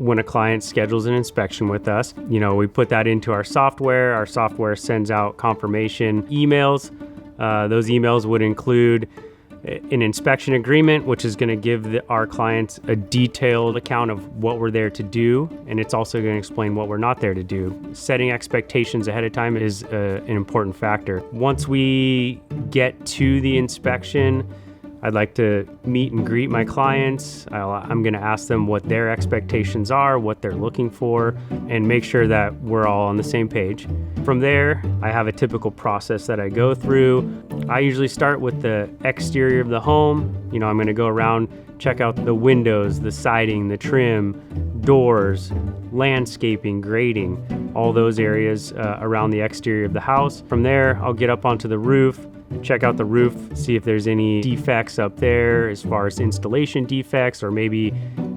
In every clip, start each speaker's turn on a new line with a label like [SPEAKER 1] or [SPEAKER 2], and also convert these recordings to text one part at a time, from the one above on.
[SPEAKER 1] when a client schedules an inspection with us. We put that into our software. Our software sends out confirmation emails. Those emails would include an inspection agreement, which is going to give our clients a detailed account of what we're there to do, and it's also going to explain what we're not there to do. Setting expectations ahead of time is an important factor. Once we get to the inspection, I'd like to meet and greet my clients. I'm going to ask them what their expectations are, what they're looking for, and make sure that we're all on the same page. From there, I have a typical process that I go through. I usually start with the exterior of the home. I'm going to go around, check out the windows, the siding, the trim, doors, landscaping, grading, all those areas around the exterior of the house. From there, I'll get up onto the roof, check out the roof, see if there's any defects up there as far as installation defects or maybe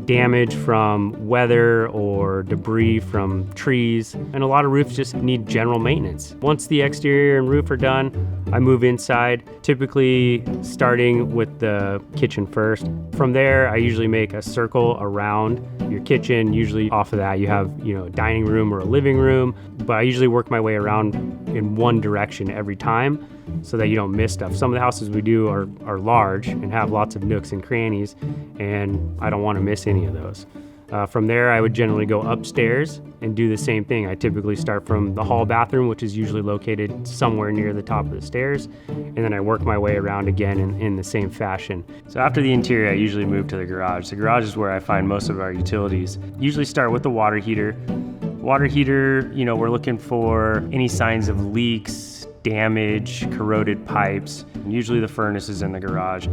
[SPEAKER 1] damage from weather or debris from trees. And a lot of roofs just need general maintenance. Once the exterior and roof are done, I move inside, typically starting with the kitchen first. From there, I usually make a circle around your kitchen. Usually off of that, you have, a dining room or a living room, but I usually work my way around in one direction every time so that you don't miss stuff. Some of the houses we do are large and have lots of nooks and crannies, and I don't want to miss any of those. From there, I would generally go upstairs and do the same thing. I typically start from the hall bathroom, which is usually located somewhere near the top of the stairs, and then I work my way around again in the same fashion. So after the interior, I usually move to the garage. The garage is where I find most of our utilities. Usually start with the water heater. Water heater, we're looking for any signs of leaks, damage, corroded pipes. Usually the furnace is in the garage.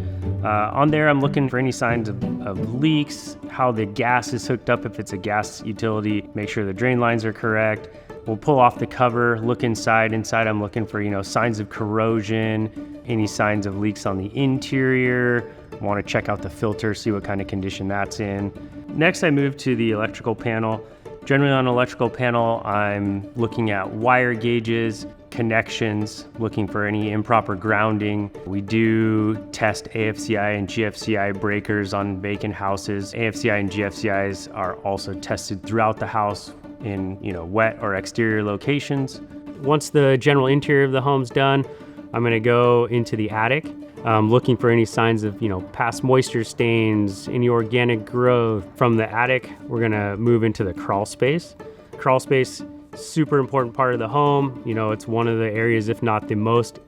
[SPEAKER 1] On there, I'm looking for any signs of leaks, how the gas is hooked up if it's a gas utility, make sure the drain lines are correct. We'll pull off the cover, look inside. Inside, I'm looking for, signs of corrosion, any signs of leaks on the interior. I want to check out the filter, see what kind of condition that's in. Next, I move to the electrical panel. Generally on an electrical panel, I'm looking at wire gauges, connections, looking for any improper grounding. We do test AFCI and GFCI breakers on vacant houses. AFCI and GFCIs are also tested throughout the house in wet or exterior locations. Once the general interior of the home's done, I'm going to go into the attic, looking for any signs of past moisture stains, any organic growth. From the attic, we're going to move into the crawl space. Crawl space, super important part of the home. It's one of the areas, if not the most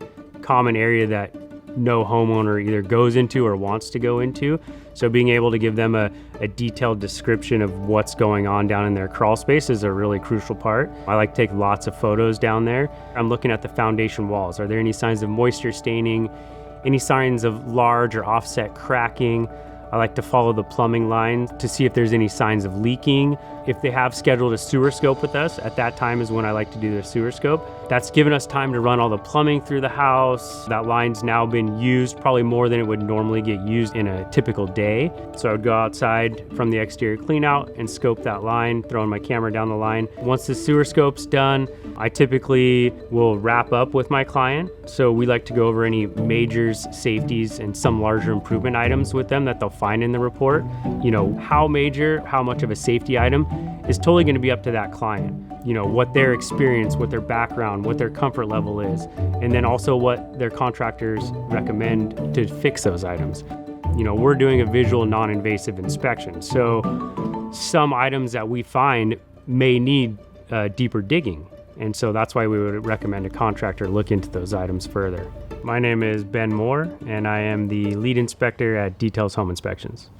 [SPEAKER 1] common area, that no homeowner either goes into or wants to go into. So being able to give them a detailed description of what's going on down in their crawl space is a really crucial part. I like to take lots of photos down there. I'm looking at the foundation walls. Are there any signs of moisture staining? Any signs of large or offset cracking? I like to follow the plumbing line to see if there's any signs of leaking. If they have scheduled a sewer scope with us, at that time is when I like to do the sewer scope. That's given us time to run all the plumbing through the house. That line's now been used probably more than it would normally get used in a typical day. So I would go outside from the exterior clean out and scope that line, throwing my camera down the line. Once the sewer scope's done, I typically will wrap up with my client. So we like to go over any majors, safeties, and some larger improvement items with them that they'll find in the report. How major, how much of a safety item is totally going to be up to that client. What their experience, what their background, what their comfort level is, and then also what their contractors recommend to fix those items. We're doing a visual non-invasive inspection, so some items that we find may need deeper digging, and so that's why we would recommend a contractor look into those items further. My name is Ben Moore, and I am the lead inspector at Details Home Inspections.